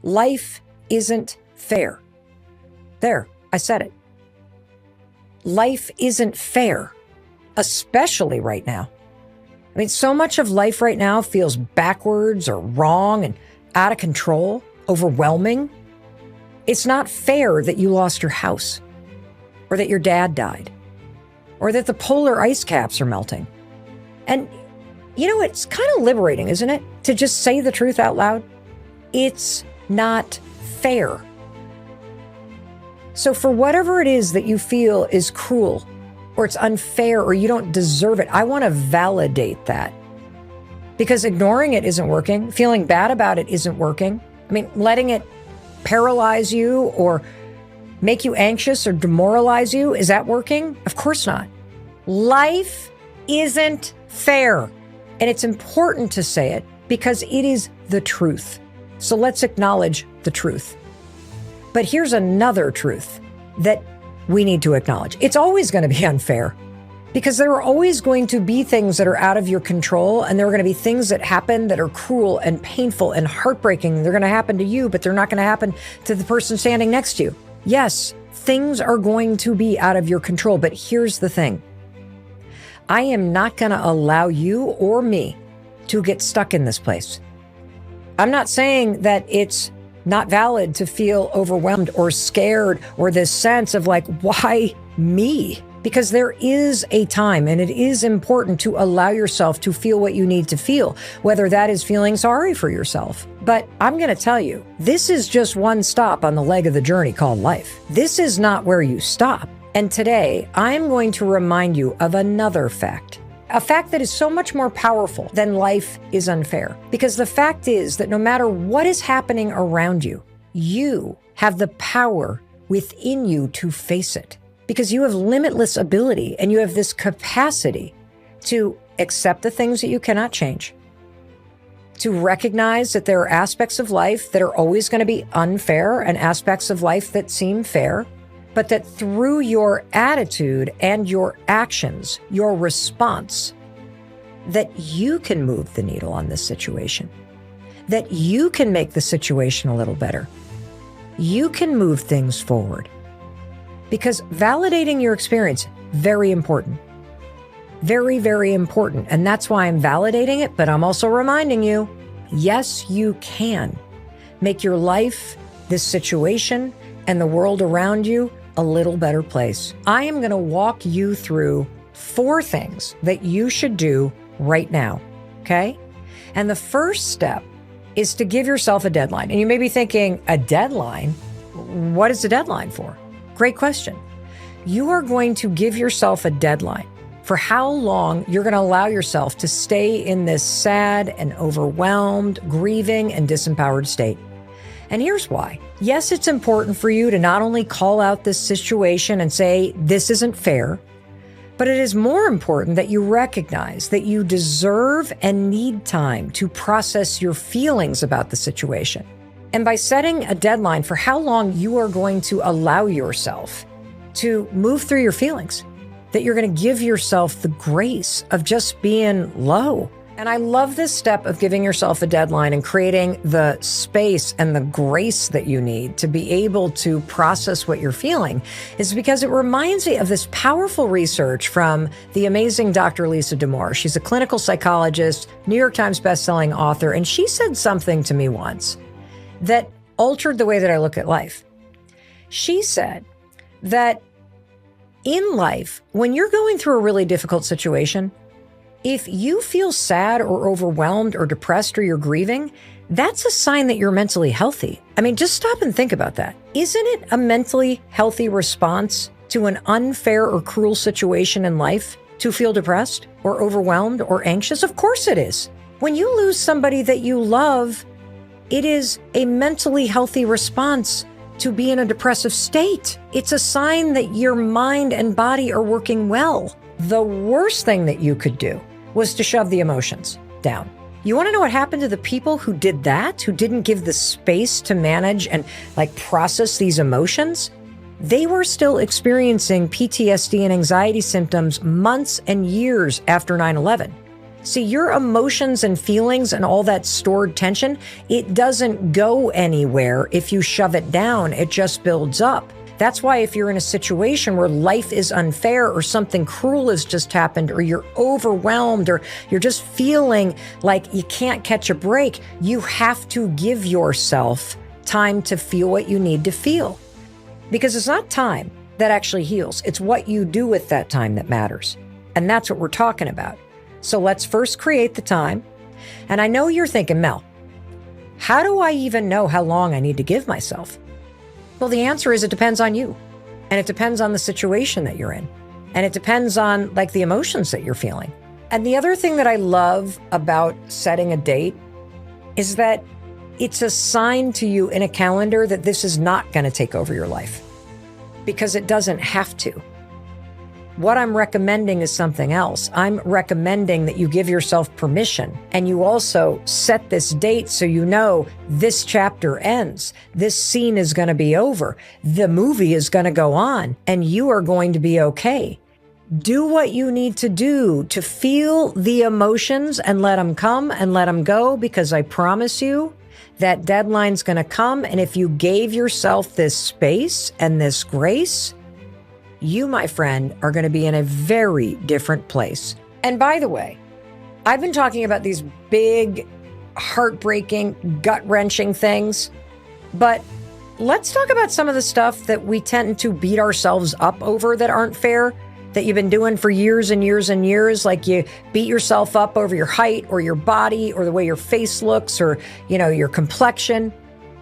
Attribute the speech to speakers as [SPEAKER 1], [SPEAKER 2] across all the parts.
[SPEAKER 1] Life isn't fair. There, I said it. Life isn't fair, especially right now. I mean, so much of life right now feels backwards or wrong and out of control, overwhelming. It's not fair that you lost your house, or that your dad died, or that the polar ice caps are melting. And, you know, it's kind of liberating, isn't it? To just say the truth out loud. It's not fair. So for whatever it is that you feel is cruel, or it's unfair, or you don't deserve it, I want to validate that. Because ignoring it isn't working. Feeling bad about it isn't working. I mean, letting it paralyze you or make you anxious or demoralize you, is that working? Of course not. Life isn't fair. And it's important to say it because it is the truth. So let's acknowledge the truth. But here's another truth that we need to acknowledge. It's always going to be unfair because there are always going to be things that are out of your control, and there are going to be things that happen that are cruel and painful and heartbreaking. They're going to happen to you, but they're not going to happen to the person standing next to you. Yes, things are going to be out of your control, but here's the thing. I am not going to allow you or me to get stuck in this place. I'm not saying that it's not valid to feel overwhelmed or scared or this sense of like, why me? Because there is a time, and it is important to allow yourself to feel what you need to feel, whether that is feeling sorry for yourself. But I'm going to tell you, this is just one stop on the leg of the journey called life. This is not where you stop. And today, I'm going to remind you of another fact. A fact that is so much more powerful than life is unfair. Because the fact is that no matter what is happening around you, you have the power within you to face it. Because you have limitless ability and you have this capacity to accept the things that you cannot change, to recognize that there are aspects of life that are always going to be unfair and aspects of life that seem fair, but that through your attitude and your actions, your response, that you can move the needle on this situation, that you can make the situation a little better. You can move things forward. Because validating your experience, very important. Very, very important. And that's why I'm validating it, but I'm also reminding you, yes, you can make your life, this situation, and the world around you a little better place. I am going to walk you through 4 things that you should do right now, okay? And the first step is to give yourself a deadline. And you may be thinking, a deadline? What is a deadline for? Great question. You are going to give yourself a deadline for how long you're going to allow yourself to stay in this sad and overwhelmed, grieving, and disempowered state. And here's why. Yes, it's important for you to not only call out this situation and say, this isn't fair, but it is more important that you recognize that you deserve and need time to process your feelings about the situation. And by setting a deadline for how long you are going to allow yourself to move through your feelings, that you're going to give yourself the grace of just being low. And I love this step of giving yourself a deadline and creating the space and the grace that you need to be able to process what you're feeling, is because it reminds me of this powerful research from the amazing Dr. Lisa Damour. She's a clinical psychologist, New York Times bestselling author, and she said something to me once that altered the way that I look at life. She said that in life, when you're going through a really difficult situation, if you feel sad or overwhelmed or depressed or you're grieving, that's a sign that you're mentally healthy. I mean, just stop and think about that. Isn't it a mentally healthy response to an unfair or cruel situation in life to feel depressed or overwhelmed or anxious? Of course it is. When you lose somebody that you love, it is a mentally healthy response to be in a depressive state. It's a sign that your mind and body are working well. The worst thing that you could do was to shove the emotions down. You want to know what happened to the people who did that, who didn't give the space to manage and process these emotions? They were still experiencing PTSD and anxiety symptoms months and years after 9/11. See, your emotions and feelings and all that stored tension, it doesn't go anywhere if you shove it down. It just builds up. That's why if you're in a situation where life is unfair or something cruel has just happened or you're overwhelmed or you're just feeling like you can't catch a break, you have to give yourself time to feel what you need to feel. Because it's not time that actually heals. It's what you do with that time that matters. And that's what we're talking about. So let's first create the time. And I know you're thinking, Mel, how do I even know how long I need to give myself? Well, the answer is it depends on you. And it depends on the situation that you're in. And it depends on like the emotions that you're feeling. And the other thing that I love about setting a date is that it's a sign to you in a calendar that this is not going to take over your life because it doesn't have to. What I'm recommending is something else. I'm recommending that you give yourself permission and you also set this date so you know this chapter ends. This scene is going to be over. The movie is going to go on and you are going to be okay. Do what you need to do to feel the emotions and let them come and let them go, because I promise you that deadline's going to come. And if you gave yourself this space and this grace, you, my friend, are going to be in a very different place. And by the way, I've been talking about these big, heartbreaking, gut-wrenching things, but let's talk about some of the stuff that we tend to beat ourselves up over that aren't fair, that you've been doing for years and years and years. Like you beat yourself up over your height or your body or the way your face looks or, your complexion.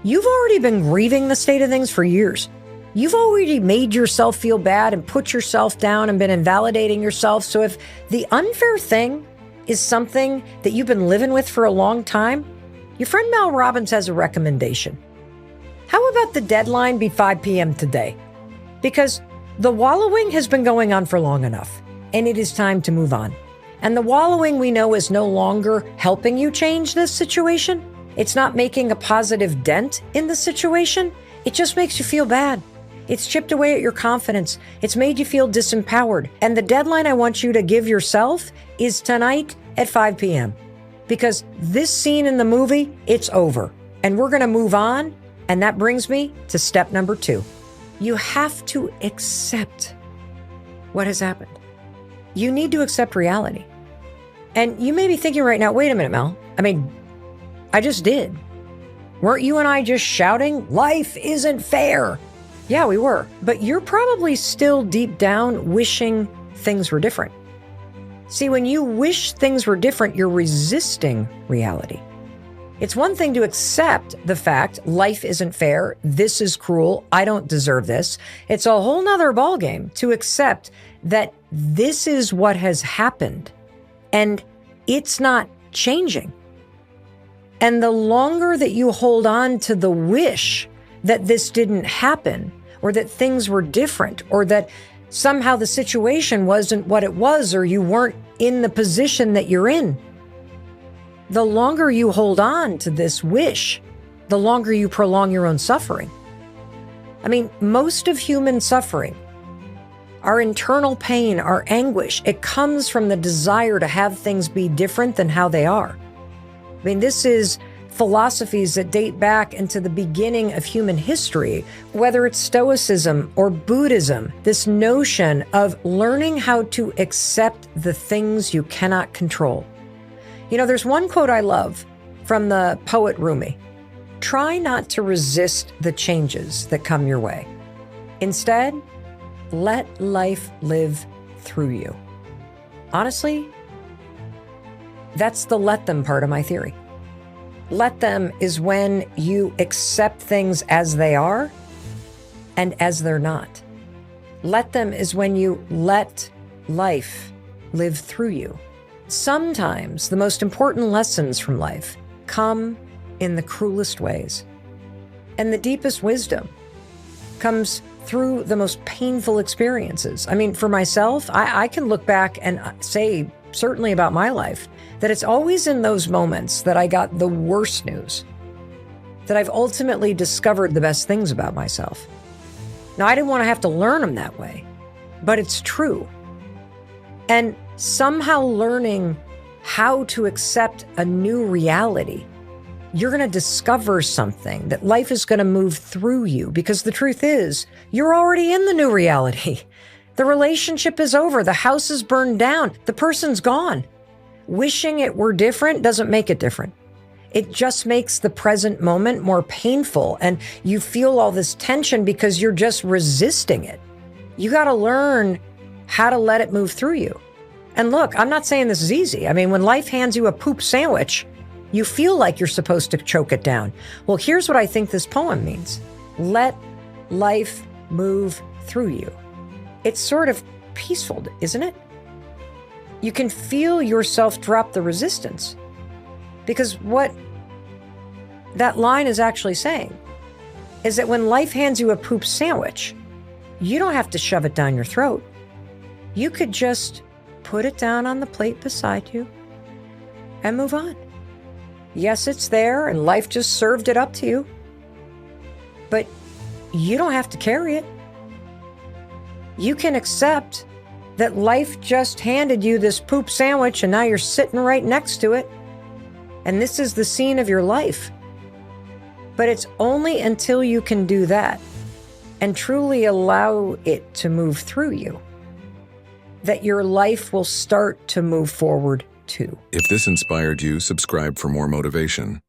[SPEAKER 1] You've already been grieving the state of things for years. You've already made yourself feel bad and put yourself down and been invalidating yourself. So if the unfair thing is something that you've been living with for a long time, your friend Mel Robbins has a recommendation. How about the deadline be 5 p.m. today? Because the wallowing has been going on for long enough, and it is time to move on. And the wallowing we know is no longer helping you change this situation. It's not making a positive dent in the situation. It just makes you feel bad. It's chipped away at your confidence. It's made you feel disempowered. And the deadline I want you to give yourself is tonight at 5 p.m. Because this scene in the movie, it's over. And we're going to move on. And that brings me to step number 2. You have to accept what has happened. You need to accept reality. And you may be thinking right now, wait a minute, Mel. I just did. Weren't you and I just shouting, life isn't fair? Yeah, we were. But you're probably still deep down wishing things were different. See, when you wish things were different, you're resisting reality. It's one thing to accept the fact life isn't fair, this is cruel, I don't deserve this. It's a whole nother ballgame to accept that this is what has happened and it's not changing. And the longer that you hold on to the wish that this didn't happen or that things were different or that somehow the situation wasn't what it was or you weren't in the position that you're in, the longer you hold on to this wish, the longer you prolong your own suffering. Most of human suffering, our internal pain, our anguish, it comes from the desire to have things be different than how they are. This is philosophies that date back into the beginning of human history, whether it's Stoicism or Buddhism, this notion of learning how to accept the things you cannot control. There's one quote I love from the poet Rumi. Try not to resist the changes that come your way. Instead, let life live through you. Honestly, that's the let them part of my theory. Let them is when you accept things as they are and as they're not. Let them is when you let life live through you. Sometimes the most important lessons from life come in the cruelest ways. And the deepest wisdom comes through the most painful experiences. For myself, I can look back and say, certainly about my life, that it's always in those moments that I got the worst news, that I've ultimately discovered the best things about myself. Now, I didn't want to have to learn them that way, but it's true. And somehow learning how to accept a new reality. You're going to discover something, that life is going to move through you, because the truth is, you're already in the new reality. The relationship is over. The house is burned down. The person's gone. Wishing it were different doesn't make it different. It just makes the present moment more painful, and you feel all this tension because you're just resisting it. You got to learn how to let it move through you. And look, I'm not saying this is easy. I mean, when life hands you a poop sandwich, you feel like you're supposed to choke it down. Well, here's what I think this poem means. Let life move through you. It's sort of peaceful, isn't it? You can feel yourself drop the resistance, because what that line is actually saying is that when life hands you a poop sandwich, you don't have to shove it down your throat. You could just put it down on the plate beside you and move on. Yes, it's there and life just served it up to you, but you don't have to carry it. You can accept that life just handed you this poop sandwich and now you're sitting right next to it. And this is the scene of your life. But it's only until you can do that and truly allow it to move through you that your life will start to move forward too.
[SPEAKER 2] If this inspired you, subscribe for more motivation.